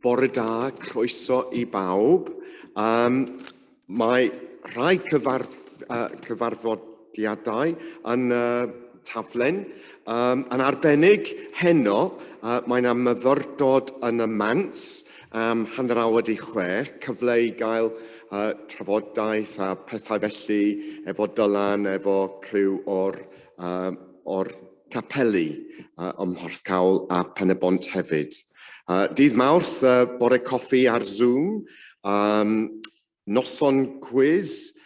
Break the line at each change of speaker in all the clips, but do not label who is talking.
Bore da, croeso I bawb. Mae rhai cyfarfodiadau yn taflen. Yn arbennig heno, mae'n am myfyrdod yn y Mans am 6:30, cyfle I gael trafodaeth a pethau felly efo Dylan, efo criw o'r capeli ym Mhorthcawl a Pen-y-bont hefyd. Dydd Mawrth, bore coffi ar Zoom, noson quiz,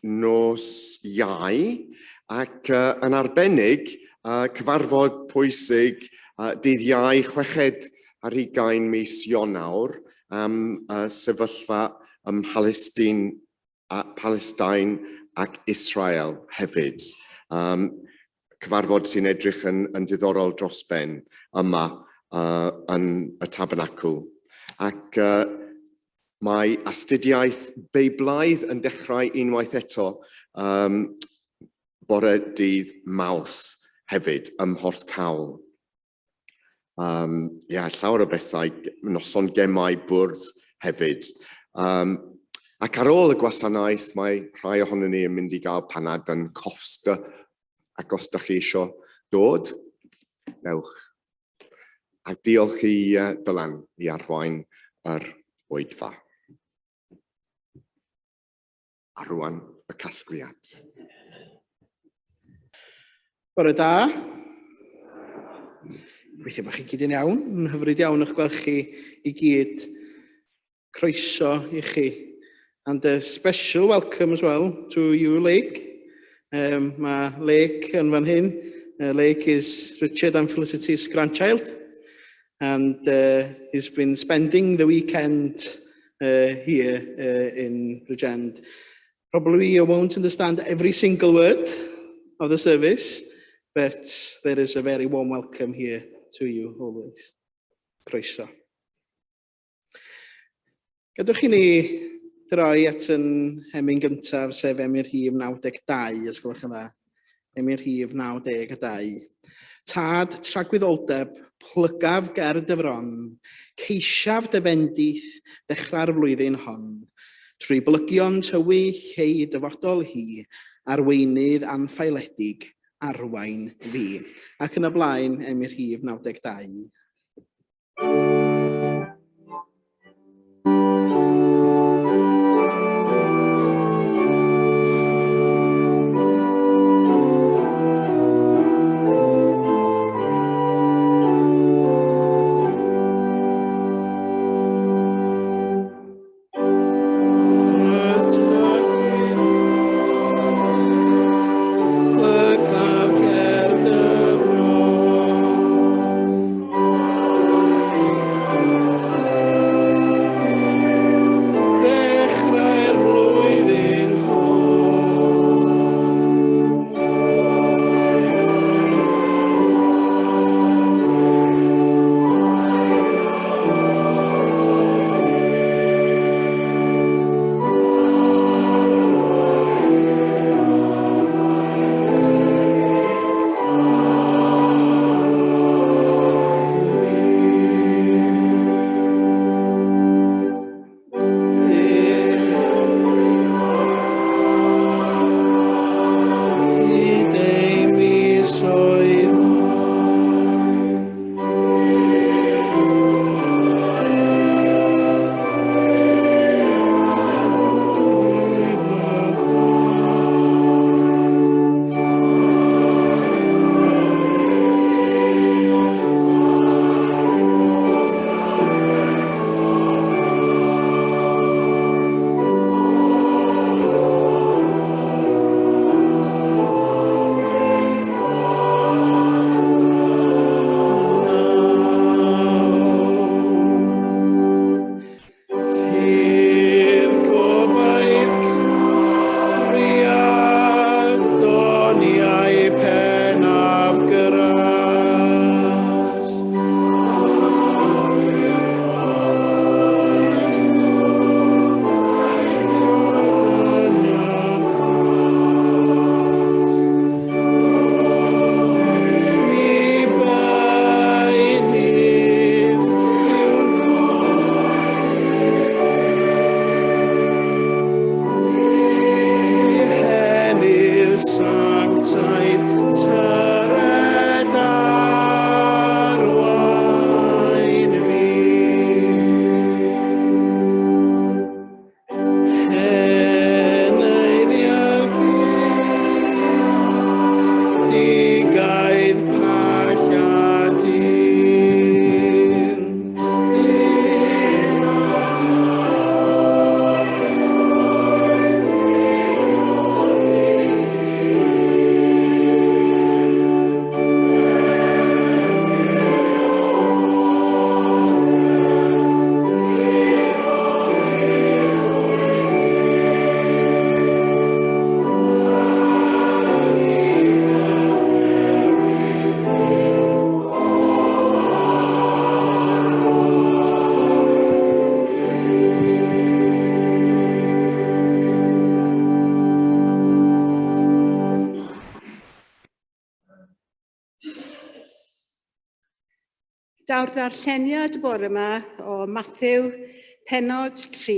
nos iau, ac yn arbennig, cyfarfod pwysig dydd iau 20 mis Ionawr am sefyllfa ym Palestine ac Israel hefyd. Cyfarfod sy'n edrych yn diddorol dros ben yma yn y Tabernacl. Ac mae astudiaeth Beiblaidd yn dechrau unwaith eto bore dydd Mawrth hefyd ym Mhorthcawl. Llawer o bethau, noson gemau bwrdd hefyd. Ac ar ôl y gwasanaeth, mae rhai ohonyn ni yn mynd I gael panad yn Cofsta, ac os ydych chi eisiau dod, dewch. A diolch I Dylan I arwain yr Oedfa. A rwan y casgliad.
Bore da. Gobeithio bod chi gyd yn iawn. Yn hyfryd iawn eich gweld chi I gyd. Croeso I chi. And a special welcome as well to you, Lake. Mae Lake yn fan hyn. Lake is Richard and Felicity's grandchild. And he's been spending the weekend here in Bridgend. Probably you won't understand every single word of the service, but there is a very warm welcome here to you always. Croeso. Gadwch I ni droi at yn hemyn gyntaf, sef Emyr Rhif 92, os gwelwch yn dda. Emyr Rhif 92. Tad tragwyddoldeb, plygaf ger dyfron, ceisiaf dy bendith, ddechrau'r flwyddyn hon. Trwy blygion tywych ei dyfodol hi, arweinydd anffeiledig, arwain fi. Ac yn y blaen, Emyr Rhif 92.
Daw'r darlleniad bore yma o Mathew pennod 3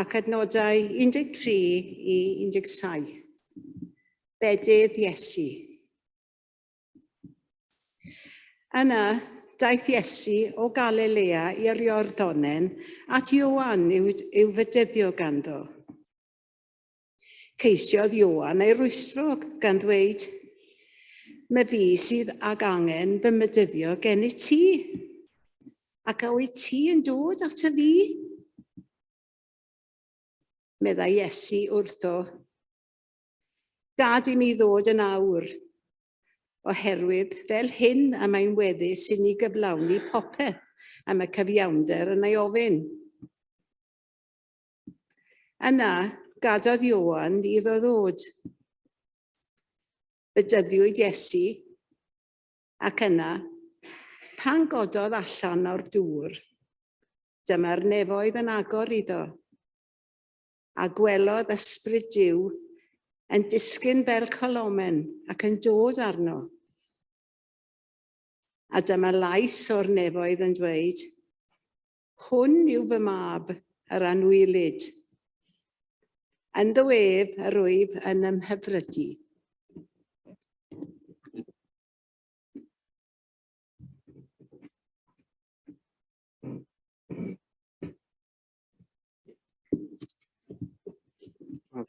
ac adnodau 13 i 17. Bedydd Iesu. Yna, daeth Iesu o Galilea i'r Iordonen at Ioan i'w fydyddio ganddo. Ceisiodd Ioan ei rwystro gan ddweud, "Mae fi sydd ag angen fy mydyddio gen i ti, ac a wyt ti yn dod ata fi?" Meddai Iesu wrtho, "Gad i mi ddod yn awr, oherwydd fel hyn am ein weddus i ni gyflawni popeth am y cyfiawnder yn ei ofyn." Yna, gadodd Ioan iddo ddod. Bydyddiwyd Iesu, ac yna, pan gododd allan o'r dŵr, dyma'r nefoedd yn agor iddo, a gwelodd ysbryd Duw yn disgyn fel colomen ac yn dod arno. A dyma lais o'r nefoedd yn dweud, "Hwn yw fy mab, yr anwylyd. Ynddo ef yr wyf yn ymhyfrydu."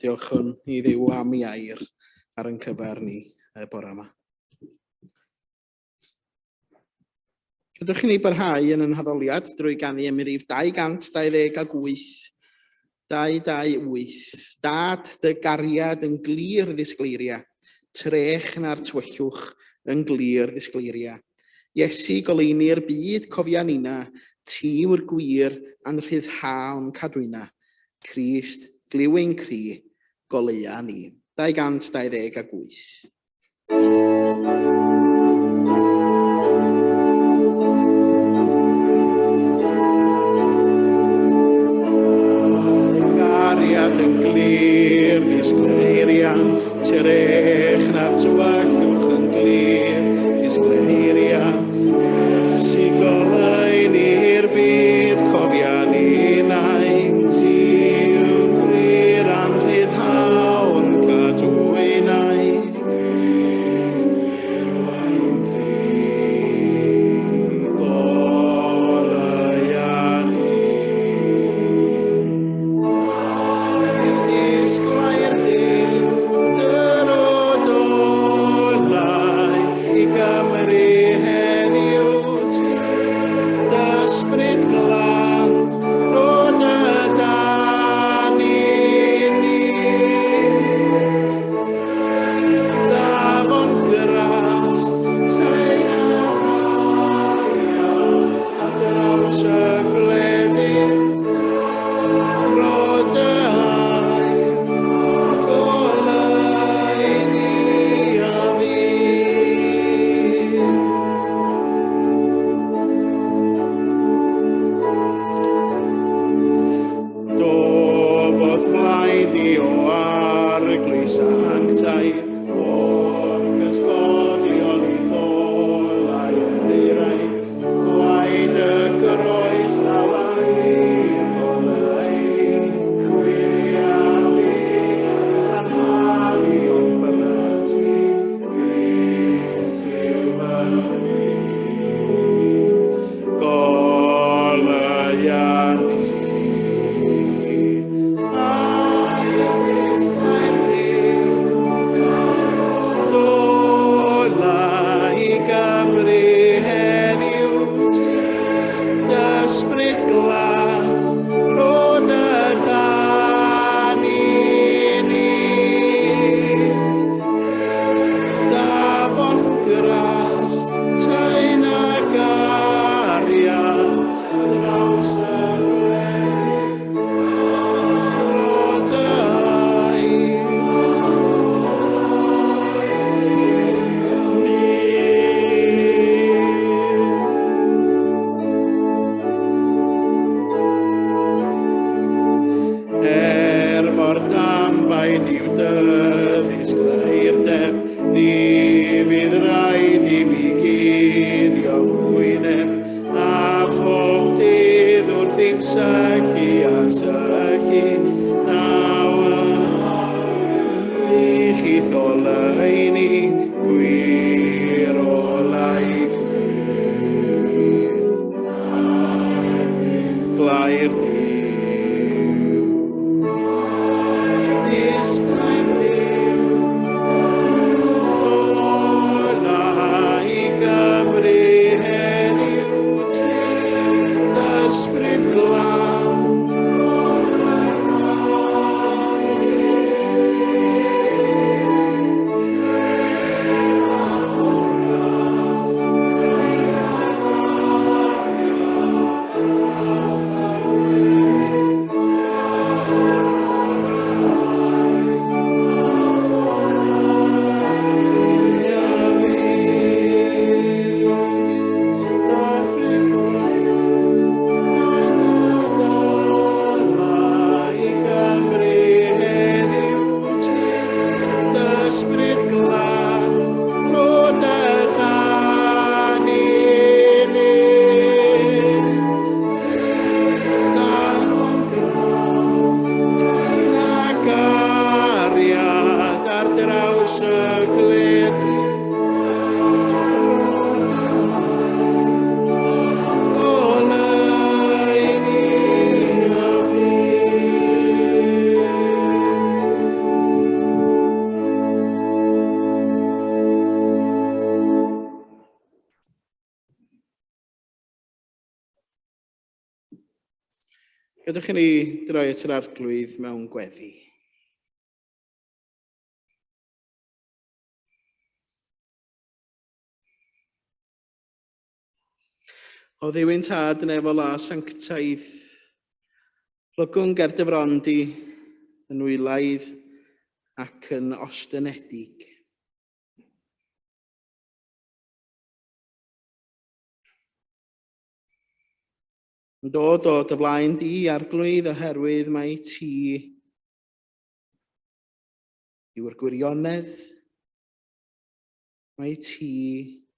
Diolch i Dduw am ei air ar ein cyfer ni y bore yma. Ydych chi'n ei barhau yn yn haddoliad drwy ganu am rif 228, 228. Dad dy gariad yn glir ddisgleiria, trech na'r tywyllwch yn glir ddisgleiria. Iesu goleini'r byd cofia nina, ti yw'r gwir a'n rhyddhawn cadwyna. Crist, gliw ein cri, golea ni. 228. Gariad yn glir ddisgleiria, trech na'r tywyllwch yn glir ddisgleiria. Si goleini'r byd cofia ninau, ti yw'n glir a'n rhyddhawn cadwynau. Ni fydd rhaid i mi guddio fwyneb Gadewch i ni droi at yr arglwydd mewn gweddi. O ddiwyn tad yn efo la sanctaidd, logwn ger dyfrondi yn wylaidd ac yn ostenedig. Yn dod o dy flaen di arglwydd oherwydd mae ti yw'r gwirionedd, mae ti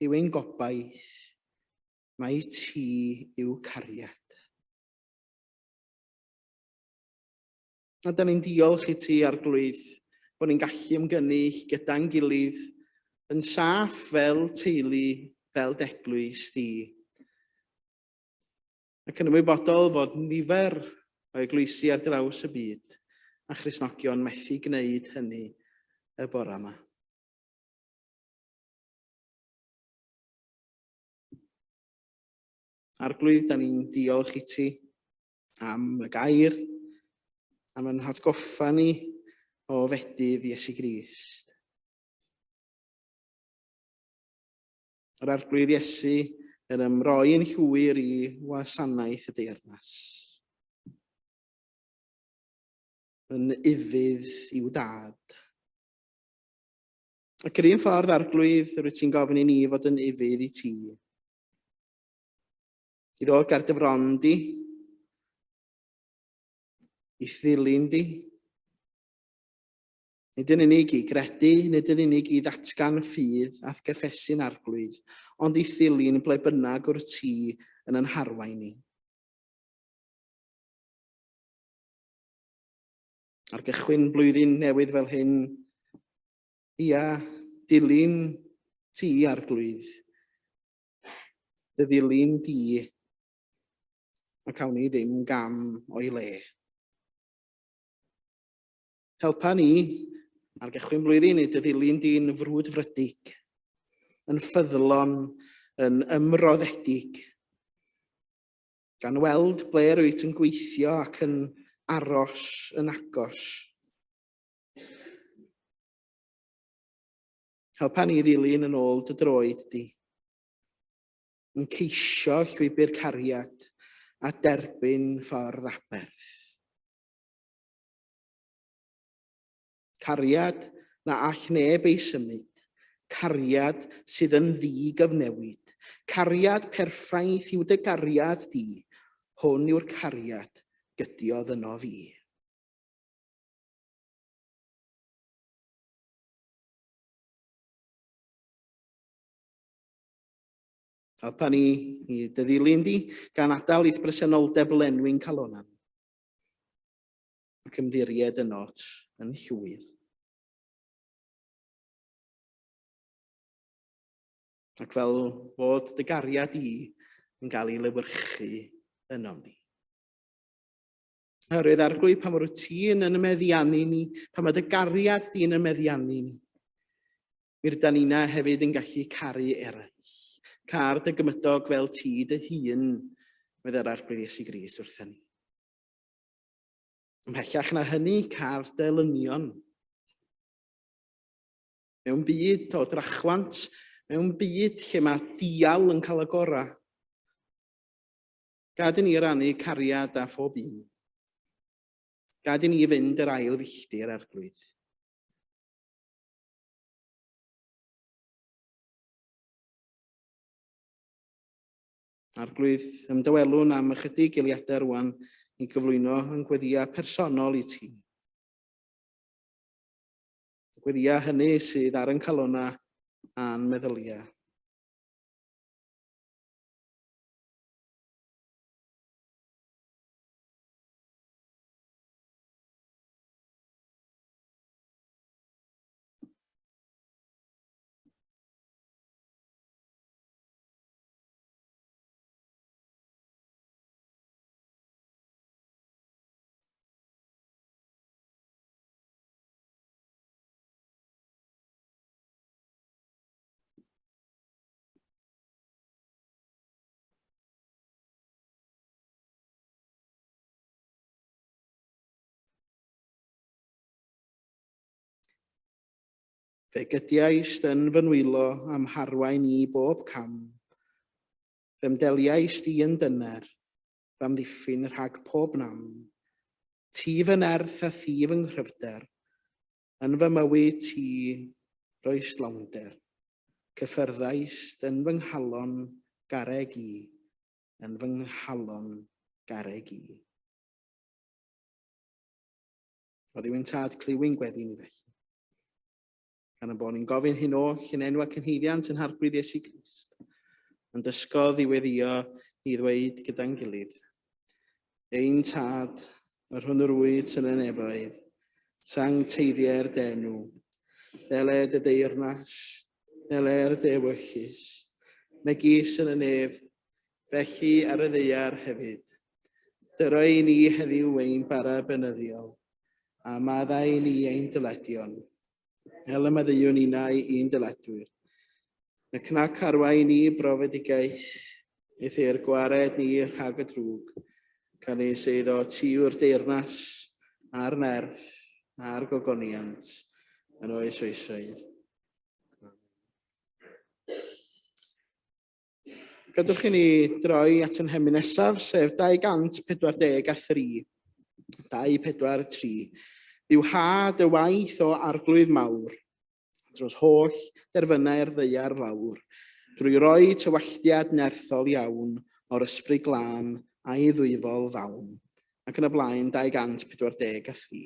yw ein gobaith, mae ti yw cariad. A da ni'n diolch i ti arglwydd bod ni'n gallu ymgynnull gyda'n gilydd yn saff fel teulu, fel deglwys di. Ac yn ymwybodol fod nifer o eglwysi ar draws y byd a Christnogion methu gwneud hynny y bore yma. Arglwydd, da ni'n diolch i ti am y gair, am yn hatgoffa ni o fedydd Iesu Grist. Yr arglwydd Iesu yn ymroi yn llwyr i wasanaeth y deyrnas. Yn ifydd i'w dad. Ac yr un ffordd arglwydd, rwyt ti'n gofyn i ni fod yn ifydd i ti. I ddod ger dyfron di, i ddilyn di. Nid yn unig i gredu, nid yn unig i ddatgan ffydd ath gyffesu'n arglwydd, ond i ddilyn ble bynnag o'r ti yn yn harwain ni. Ar gychwyn blwyddyn newydd fel hyn, ia, dilyn ti arglwydd, dy ddilyn di, ac awn ni ddim gam o'i le. Helpa ni, ar gychwyn blwyddyn, i dy ddilyn di'n frwdfrydig, yn ffyddlon, yn ymroddedig, gan weld ble rwyt yn gweithio ac yn aros yn agos. Helpa ni ddilyn yn ôl dy droed di, yn ceisio llwybr cariad a derbyn ffordd aberth. Cariad na all neb ei symud, cariad sydd yn ddi-gyfnewid, cariad perffaith yw dy gariad di, hwn yw'r cariad gydiodd yno fi. Helpa ni i dy ddilyn di gan adael i'th bresenoldeb lenwi'n calonan, ac ymddiried ynot yn llwyr. Ac fel bod dy gariad i yn cael ei lewyrchu yno ni. Oherwydd arglwydd pan mae'r ti yn meddiannu ni, pan mae dy gariad di yn meddiannu ni, mi'r da ni'na hefyd yn gallu caru eraill. Car dy gymydog fel ti dy hun, medda'r arglwydd Iesu Grist wrthyn ni. Ymhellach na hynny, car dy lynion. Mewn byd o drachwant, mewn byd lle mae dial yn cael y gorau. Gad i ni rannu cariad a phob un. Gad i ni fynd yr ail filltir arglwydd. Arglwydd, ymdywelwn am ychydig eiliadau rwan i gyflwyno yn gweddiau personol i ti. Gweddiau hynny sydd ar yn calona a'n meddyliau. Fe gydiaist yn fy nwylo am harwain I bob cam. Fe mdeliaist I yn dyner, fe amddiffyn rhag pob nam. Ti fy nerth a thi fy nghryfder, yn fy mywyd ti roes lawnder. Cyffyrddaist yn fy nghalon gareg I, yn fy nghalon gareg I. Roedd yw'n tad cliwyn gweddi ni felly. Gan y bod ni'n gofyn hyn oll yn enwa cynheiddiant yn harglwydd Iesu Grist, yn dysgodd I weddio I ddweud gyda'n gilydd. Ein tad, yr hwn yr wyt yn y nefoedd, sang teiddiau'r denw, deled y deyrnas, deler dewyllus, megis yn y nef, felly ar y ddeiar hefyd. Dyroi ni heddiw ein bara benyddiol, a maddau ni ein dyledion. El y maddeuwn unau un dyledwyr. Y cnac arwain ni brofedigaeth, eith i'r gwared ni rhag y drwg, gan ei seiddo tiw'r deyrnas, a'r nerth, a'r gogoniant, yn oes oesoedd. Gadwch I ni droi at yn hemi nesaf, sef 243. 243. Yw had y waith o arglwydd mawr, dros holl derfynau'r ddeiar fawr, drwy roi tywalltiad nerthol iawn o'r ysbryd glân a'i ddwyfol fawn, ac yn y blaen 243.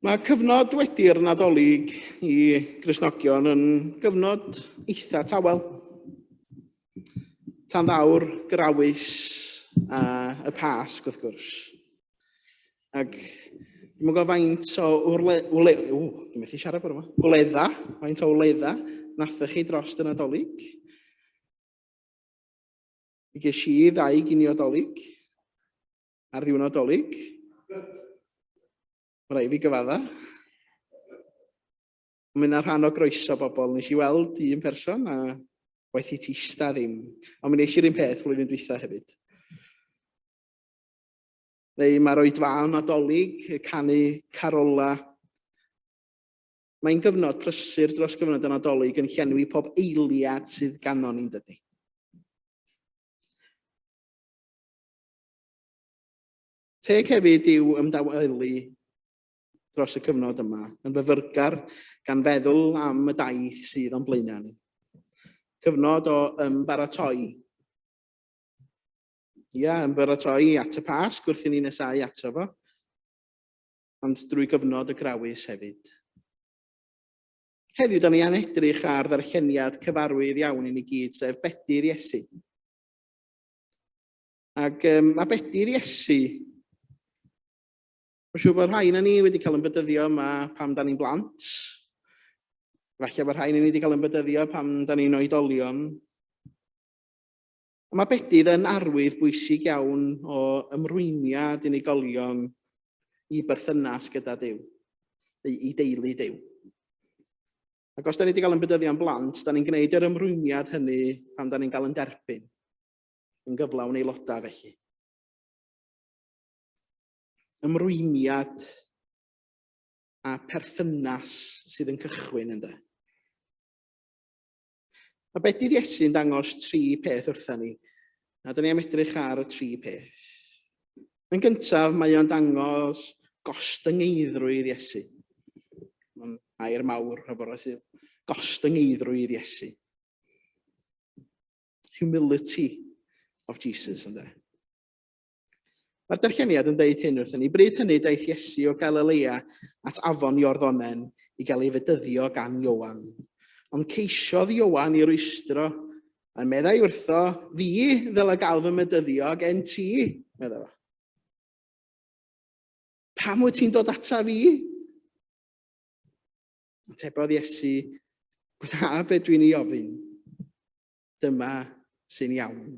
Mae cyfnod wedi'r Nadolig I Gristnogion yn gyfnod eitha tawel. Tan ddawr grawys a y Pasg wrth gwrs. Ac dwi'n gwybod faint o dwi'n methu siarad bod yma. Faint o wledda nathach chi dros y Nadolig. Mi ges i 2 gini-odolig ar ddiwrnodolig. Mae rai fi gyfadda. Mae'n rhan o groeso bobl. Nes i weld un person a waith i tista ddim. Ond mi nes i'r un peth flwyddyn dwytha hefyd. Neu mae'r Oedfa Nadolig, canu carola. Mae'n gyfnod prysur dros gyfnod y Nadolig yn llenwi pob eiliad sydd ganon ni'n dydy. Teg hefyd yw ymdawelu dros y cyfnod yma yn fyfyrgar gan feddwl am y daith sydd o'n blaenau ni. Cyfnod o ymbaratoi. Ymbaratoi at y Pasg wrth i ni nesau ato fo, ond drwy gyfnod y grawys hefyd. Heddiw, da ni yn edrych ar ddarlleniad cyfarwydd iawn i ni gyd, sef Bedyr Iesu. Ac mae Bedyr Iesu, mae'n siŵr bod rhai na ni wedi cael yn bydyddio yma pam da ni'n blant. Falle bod rhai na ni wedi cael yn bydyddio pam da ni'n oedolion. Mae Bedyr yn arwydd bwysig iawn o ymrwymiad unigolion i berthynas gyda Duw, i deulu Duw. Ac os da ni wedi cael yn bydyddio yn blant, da ni'n gwneud yr ymrwymiad hynny pam da ni'n cael yn derbyn, yn gyflawn aelodau felly. Ymrwymiad a perthynas sydd yn cychwyn ynddo. Mae Bedyr Iesu'n dangos 3 peth wrtha ni, a da ni am edrych ar y 3 peth. Yn gyntaf, mae o'n dangos gostyngeidrwydd Iesu. Mae'n air mawr o bore sydd. Gostyngeidrwydd Iesu. Humility of Jesus ynddo. Mae'r darlleniad yn deud hyn wrthyn ni. Bryd hynny daeth Iesu o Galilea at afon Iorddonen i gael ei fedyddio gan Iowan. Ond ceisiodd Iowan i rwystro a meddai wrtho, fi ddyle gael fy medyddio gen ti, meddai. Pam wyt ti'n dod ata fi? Atebodd Iesu, gwna be dwi'n ei ofyn. Dyma sy'n iawn.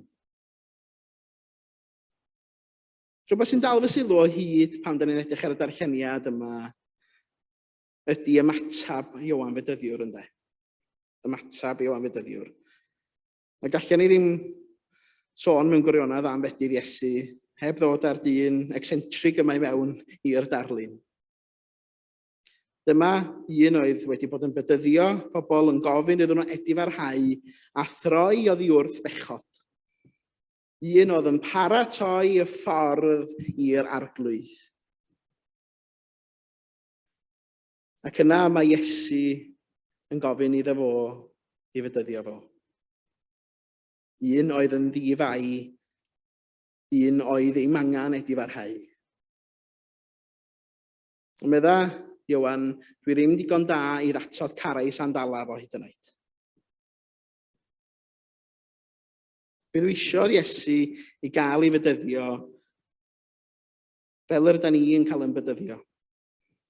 Rhywbeth sy'n dal fy sylw o hyd pan da ni'n edrych ar y darlleniad yma ydy ymatab Iowan Fedyddiwr ynde. Ymatab Iowan Fedyddiwr. A gallen ni ddim sôn mewn gwirionedd am Bedyr Iesu heb ddod ar dyn eccentric yma i mewn i'r darlun. Dyma un oedd wedi bod yn bedyddio, pobl yn gofyn iddyn nhw edifarhau a throi oddi wrth bechod. Un oedd yn paratoi y ffordd i'r arglwydd. Ac yna mae Iesu yn gofyn iddo fo i fedyddio fo. Un oedd yn ddifau, un oedd ei mangan edifarhau. Medda, Iowan, dwi ddim digon da i ddatod carau sandalaf o hyd yn oed. Byddwisiodd Iesu i gael ei fedyddio fel yr da ni yn cael yn bedyddio.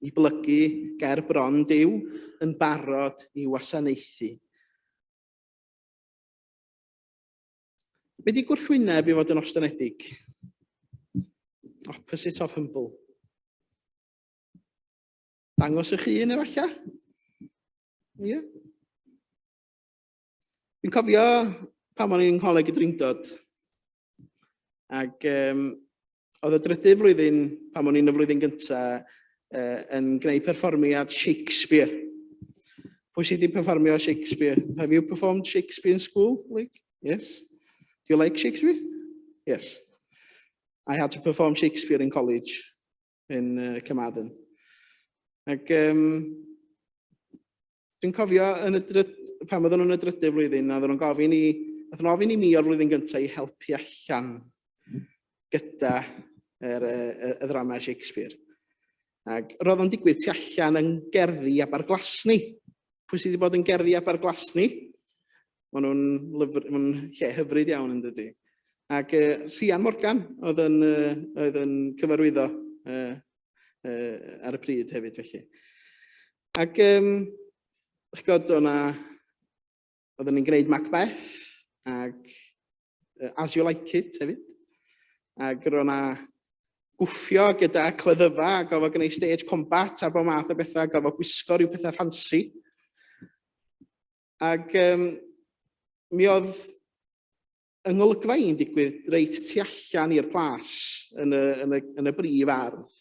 I blygu ger bron Duw yn barod i wasanaethu. Be di gwrthwyneb i fod yn ostyngedig? Opposite of humble. Dangos eich hun efallai? Ie. Dwi'n cofio pan o'n i'n ngholeg y Drindod. Ac oedd y drydydd flwyddyn, pan o'n i'n y flwyddyn gyntaf, yn gwneud perfformiad Shakespeare. Pwy sydd wedi perfformio Shakespeare? Have you performed Shakespeare in school, Luke? Yes. Do you like Shakespeare? Yes. I had to perform Shakespeare in college in Carmarthen. Ac dwi'n cofio pan oedden nhw'n y drydydd flwyddyn, oedden nhw'n gofyn i mi o'r flwyddyn gyntaf i helpu allan gyda y ddrama Shakespeare. Ac roedd o'n digwydd tu allan yn gerddi Aberglasni. Pwy sydd wedi bod yn gerddi Aberglasni? Maen nhw'n lle hyfryd iawn yn dydy. Ac Rhian Morgan oedd yn cyfarwyddo ar y pryd hefyd felly. Ac, chi'n gwybod, oedden ni'n gwneud Macbeth, ac As You Like It hefyd. Ac roedd yna gwffio gyda cleddyfa, a gofod gwneud stage combat a bod math o bethau, gofod gwisgo rhyw pethau ffansi. Ac mi oedd yng ngolygfa i'n digwydd reit tu allan i'r plas yn y brif ardd.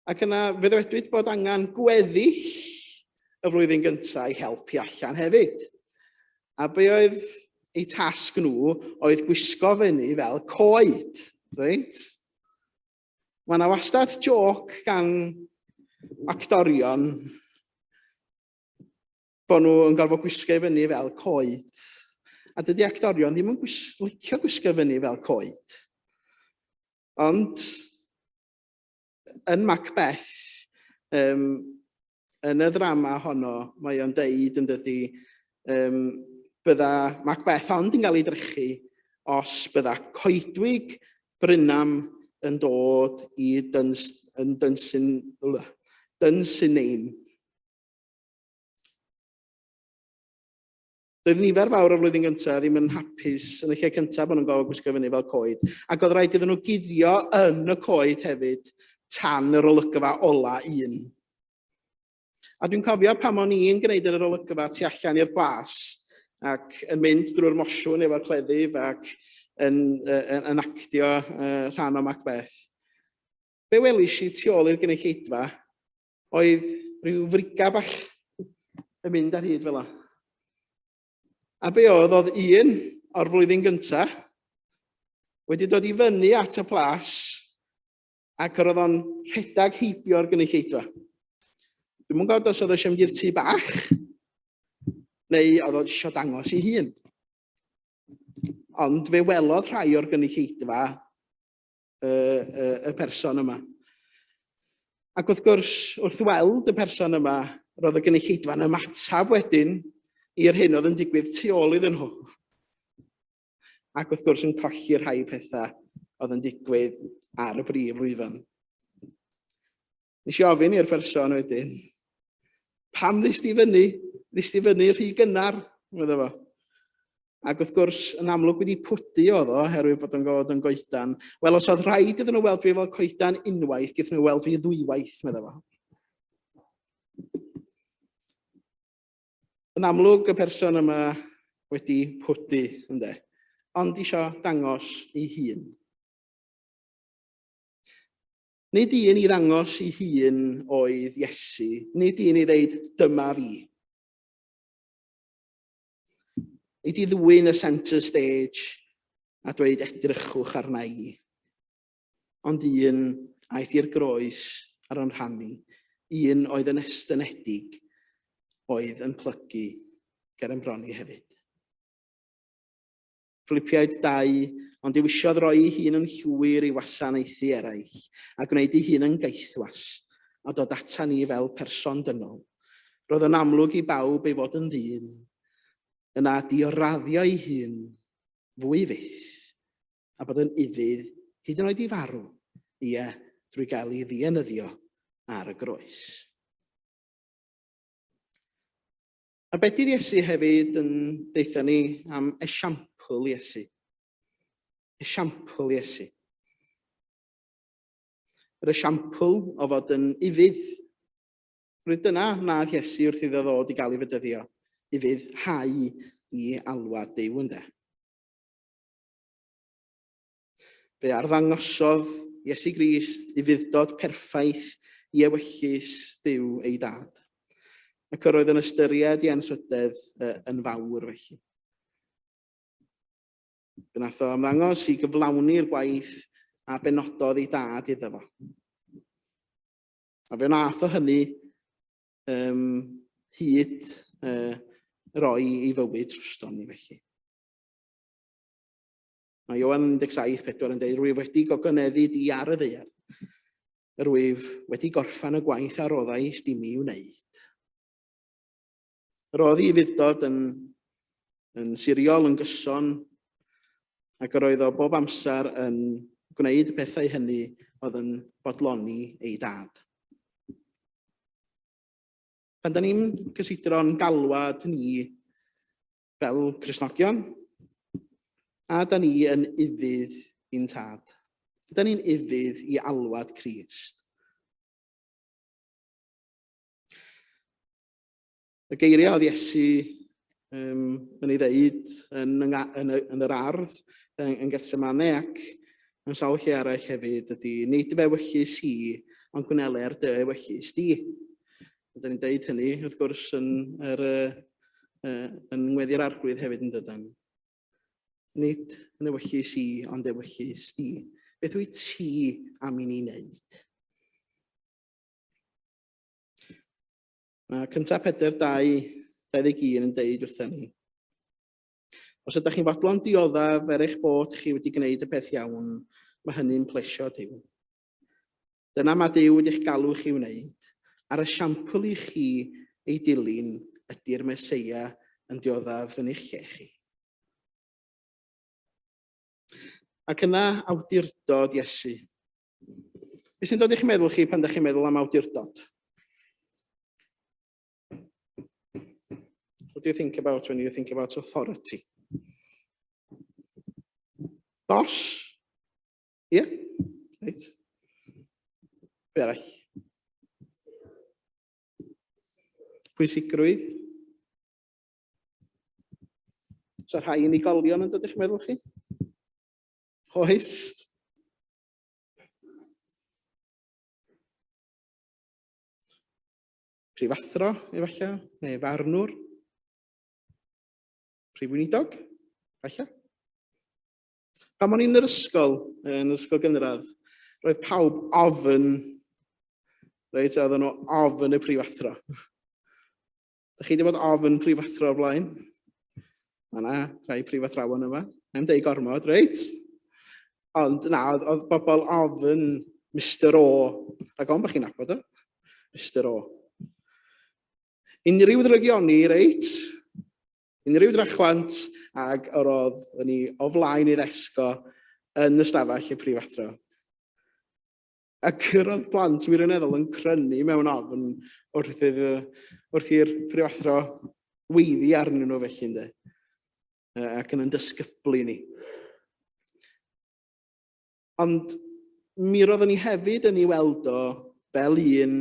Ac yna fe ddwedwyd bod angen gweddill y flwyddyn gyntaf i helpu allan hefyd. A be oedd eu tasg nhw oedd gwisgo fyny fel coed, reit? Mae yna wastad joc gan actorion bod nhw yn gorfod gwisgo fyny fel coed. A dydy actorion ddim yn licio gwisgo fyny fel coed. Ond, yn Macbeth, yn y ddrama honno, mae o'n deud yn dydy, bydda Macbeth ond yn cael ei drychu os bydda coedwig Brynam yn dod i Dunsinane. Doedd nifer fawr o'r flwyddyn gyntaf ddim yn hapus yn y lle cyntaf bod nhw'n gofod gwisgo fyny fel coed, ac oedd rhaid iddyn nhw guddio yn y coed hefyd tan yr olygfa ola un. A dwi'n cofio pam o'n i'n gwneud yr olygfa tu allan i'r blas ac yn mynd drwy'r mosiwn efo'r cleddyf ac yn actio rhan o Macbeth. Be welis i tu ôl i'r gynulleidfa oedd rhyw friga bach yn mynd ar hyd fel yna. A be oedd un o'r flwyddyn gyntaf wedi dod i fyny at y plas ac roedd o'n rhedag heibio'r gynulleidfa. Dwi'n mwyn gwybod os oedd o eisiau mynd i'r tŷ bach neu oedd o eisiau dangos ei hun. Ond fe welodd rhai o'r gynulleidfa y person yma. Ac wrth gwrs, wrth weld y person yma, roedd y gynulleidfa'n ymatab wedyn i'r hyn oedd yn digwydd tu ôl iddyn nhw. Ac wrth gwrs yn colli rhai pethau oedd yn digwydd ar y brif lwyfan. Nes i ofyn i'r person wedyn, pam ddys ti fyny? Ddys ti fyny rhy gynnar, medda fo. Ac wrth gwrs, yn amlwg wedi pwdu oedd o, herwydd bod yn gofod yn goedan. Wel, os oedd rhaid iddyn nhw weld fi fel coedan unwaith, gyda nhw weld fi ddwywaith, medda fo. Yn amlwg, y person yma wedi pwdu, ynde, ond isio dangos ei hun. Nid un i ddangos ei hun oedd Iesu, nid un i ddeud, dyma fi. Nid i ddwyn y centre stage a dweud edrychwch arna i. Ond un aeth i'r groes ar o'n rhannu, un oedd yn estynedig oedd yn plygu ger yn broni hefyd. Filipiaid 2, ond dewisiodd roi ei hun yn llwyr i wasanaethu eraill a gwneud ei hun yn geithwas a dod ata ni fel person dynol. Roedd yn amlwg i bawb ei fod yn ddyn, yna dioraddio ei hun fwy fyth a bod yn ufudd hyd yn oed i farw, drwy gael ei ddienyddio ar y groes. A beth dydd Iesu hefyd yn deitha ni am esiampl Iesu. Esiampl Iesu. Yr esiampl o fod yn ufudd. Roedd dyna nath Iesu wrth iddo ddod i gael ei fydyddio. Ufudd hau i alwad Duw ynde. Fe arddangosodd Iesu Grist ufuddod perffaith i ewyllus Duw ei dad. Ac roedd yn ystyried i ansrydedd yn fawr felly. Fe nath o ymddangos i gyflawni'r gwaith a benododd ei dad iddo fo. A fe nath o hynny hyd roi ei fywyd trwston ni felly. Mae Ioan 17:4 yn dweud, rwyf wedi gogoneddu di ar y ddaear. Rwyf wedi gorffan y gwaith a roddau ysdim i wneud. Roedd ei fuddod yn siriol, yn gyson, ac roedd o bob amser yn gwneud pethau hynny oedd yn bodloni ei dad. pan da ni'n cysidro'n galwad ni fel Cristnogion, a da ni yn ufudd i'n tad. Da ni'n ufudd i alwad Crist. Y geiriau oedd Iesu yn ei ddeud yn yr ardd yn Getsemane ac yn sawl lle arall hefyd ydy nid dy fewyllus i, ond gwneler dy ewyllus di. Da ni'n deud hynny, wrth gwrs, yn weddi'r arglwydd hefyd yn dydyn. Nid yn ewyllus i, ond ewyllus di. Beth wyt ti am i ni wneud? Mae cyntaf Pedr 2:21 yn deud wrthyn ni. Os ydych chi'n fodlon dioddef eich bod chi wedi gwneud y peth iawn, mae hynny'n plesio Duw. Dyna mae Duw wedi'ch galw chi wneud. Ar y siampl i chi ei dilyn ydy'r Meseia yn dioddef yn eich lle chi. Ac yna awdurdod Iesu. Beth sy'n dod i'ch meddwl chi pan ydych chi'n meddwl am awdurdod? What do you think about when you think about authority? Boss? Yeah? Right. Be arall? Pwysigrwydd? Oes rhai unigolion yn dod i'ch meddwl chi? Oes? Prifathro, efallai, neu farnwr? Prifweinidog, efallai. Pan o'n i'n yr ysgol gynradd, roedd pawb ofyn, reit, oedden nhw ofyn y prifathro. Dych chi wedi bod ofyn prifathro o blaen? Mae yna rhai prifathrawon yma, mae'n deud gormod, reit? Ond na, oedd bobl ofyn Mr O, rhag ond bych chi'n nabod o, Mr O. Unrhyw drygioni, reit? Unrhyw drachwant ac roedd ni o flaen i'r esgo yn y stafell y prifathro. Ac roedd plant wirioneddol yn crynu mewn ofn wrth i'r prifathro weiddi arnyn nhw felly ynde. Ac yn dysgyblu ni. Ond mi roeddwn ni hefyd yn ei weld o fel un,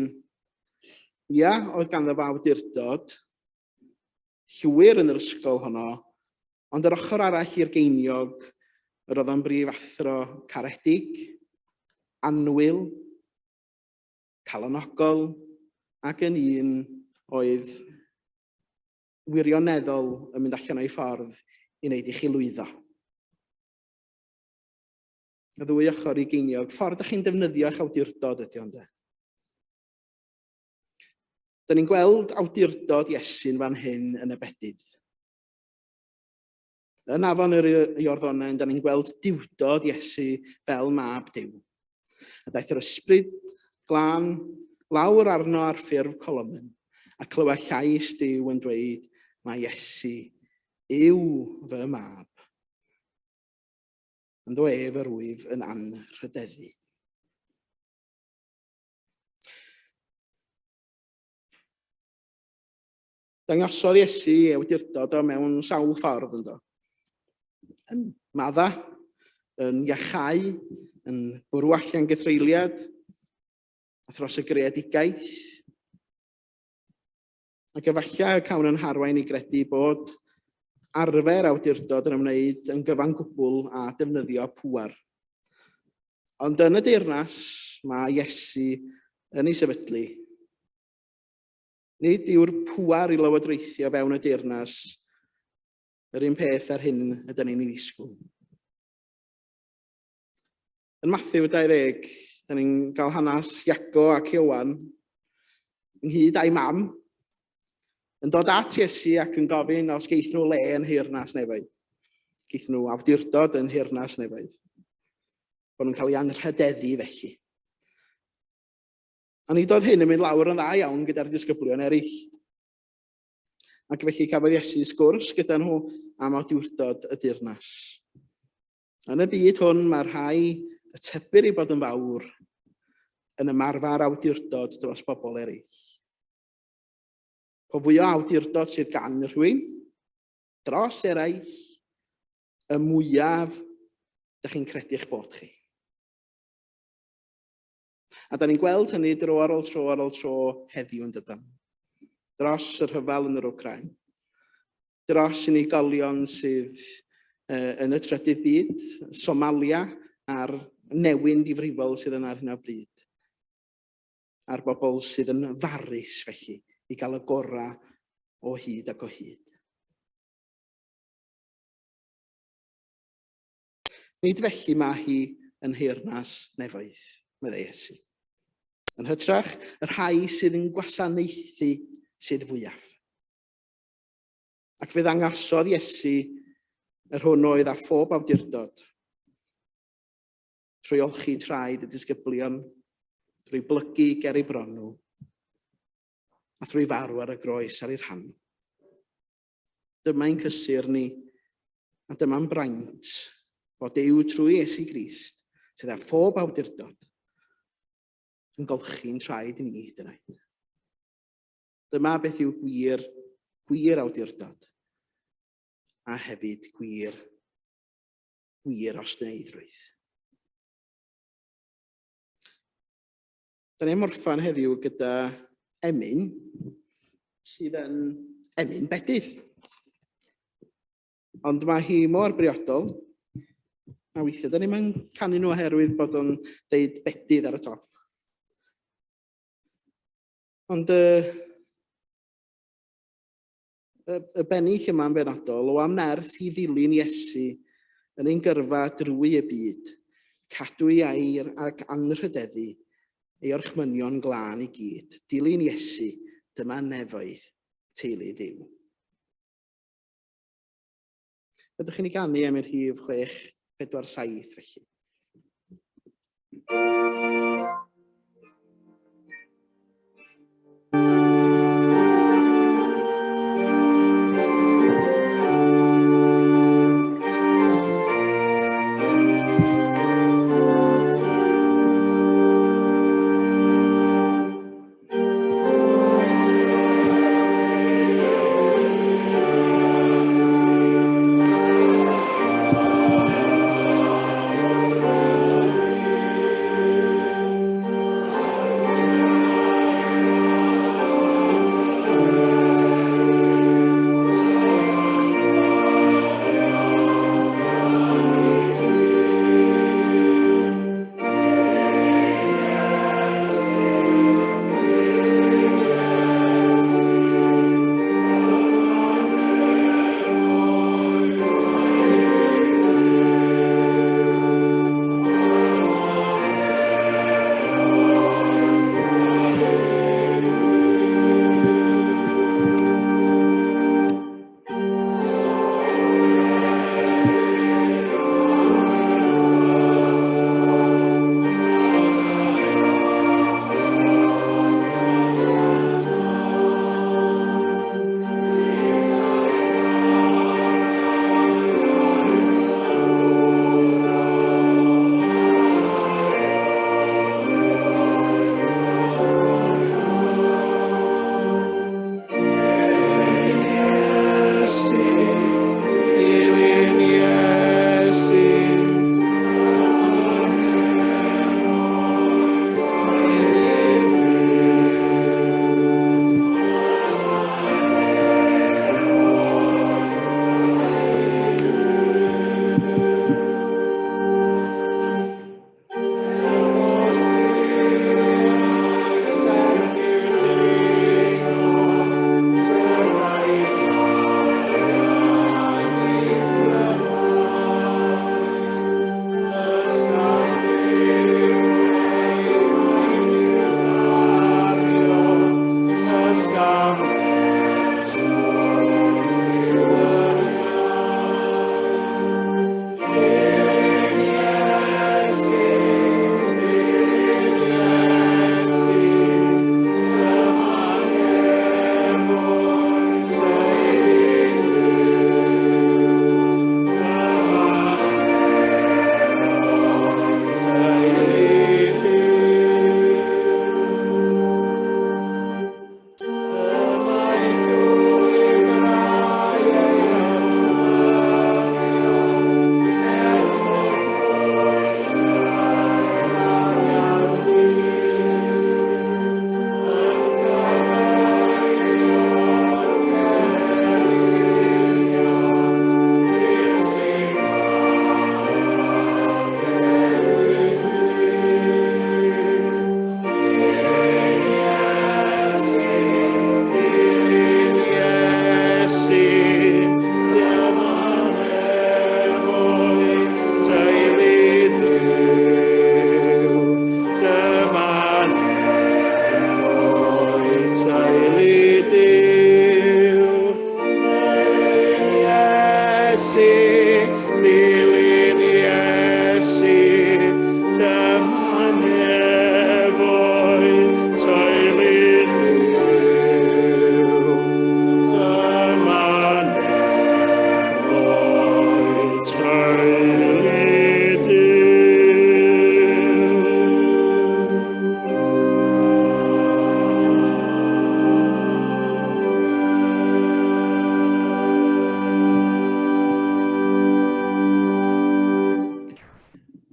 oedd ganddo fo awdurdod, llwyr yn yr ysgol honno, ond yr ochr arall i'r geiniog, roedd o'n brifathro caredig, anwyl, calonogol, ac yn un oedd wirioneddol yn mynd allan o'i ffordd i wneud i chi lwyddo. Y ddwy ochr i geiniog, ffordd ydych chi'n defnyddio eich awdurdod ydy ond. Da ni'n gweld awdurdod Iesu'n fan hyn yn y bedydd. Yn afon yr Iorddonen, da ni'n gweld diwdod Iesu fel mab Duw. A daeth yr ysbryd glân lawr arno ar ffurf Colomyn, a clywed llais Duw yn dweud, mae Iesu yw fy mab. Ynddo ef yr wyf yn anrhydeddu. Dangosodd Iesu ei awdurdod o mewn sawl ffordd ynddo. Yn madda, yn iachau, yn bwrw allan gythreiliad, a thros y greadigaeth. Ac efallai y cawn yn harwain i gredu bod arfer awdurdod yn ymwneud yn gyfan gwbl a defnyddio pŵar. Ond yn y deyrnas mae Iesu yn ei sefydlu. Nid yw'r pŵar i lywodraethio fewn y deyrnas yr un peth ar hyn ydyn ni'n ei ddisgwyl. Yn Mathew 20, da ni'n cael hanes Iago ac Iowan ynghyd â'i mam, yn dod at Iesu ac yn gofyn os geith nhw le yn Nheyrnas Newydd. Geith nhw awdurdod yn Nheyrnas Newydd. Bod nhw'n cael ei anrhydeddu felly. A nid oedd hyn yn mynd lawr yn dda iawn gyda'r disgyblion eraill. Ac felly cafodd Iesu sgwrs gyda nhw am awdurdod y deyrnas. Yn y byd hwn mae rhai y tybir i bod yn fawr yn ymarfer awdurdod dros bobl eraill. Po fwy o awdurdod sydd gan rhywun, dros eraill, y mwyaf ydych chi'n credu eich bod chi. A da ni'n gweld hynny dro ar ôl tro heddiw yn dydyn. Dros yr rhyfel yn yr Wcrain. Dros unigolion sydd yn y trydydd byd, Somalia a'r newyn difrifol sydd yna ar hyn o bryd. A'r bobl sydd yn farus felly i gael y gorau o hyd ac o hyd. Nid felly mae hi yn heyrnas nefoedd, medde Iesu. Yn hytrach, y rhai sydd yn gwasanaethu sydd fwyaf. Ac fe ddangosodd Iesu yr hwn oedd â phob awdurdod. Trwy olchi traed y disgyblion, trwy blygu ger ei bronw, a trwy farw ar y groes ar ei rhan. Dyma'n cysur ni, a dyma'n braint o Duw trwy Iesu Grist, sydd â phob awdurdod, yn golchi'n traed i ni hyd yn oed. Dyma beth yw gwir awdurdod, a hefyd gwir ostyneiddrwydd. Da ni'n orffan heddiw gyda emyn sydd yn emyn bedydd. Ond mae hi mor briodol, a weithiau da ni'n canu nhw oherwydd bod o'n deud bedydd ar y top. Ond y bennill yma'n benodol o am nerth i ddilyn Iesu yn ein gyrfa drwy y byd, cadw ei air ac anrhydeddu ei orchmynion glân i gyd. Dilyn Iesu, dyma nefoedd teulu Duw. Ydych chi'n ei ganu am yr rhif 647 felly.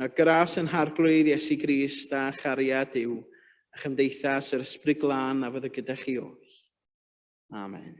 A gras yn harglwydd Iesu Grist a chariad Duw, a chymdeithas yr ysbryd glân a fydd y gyda chi oll. Amen.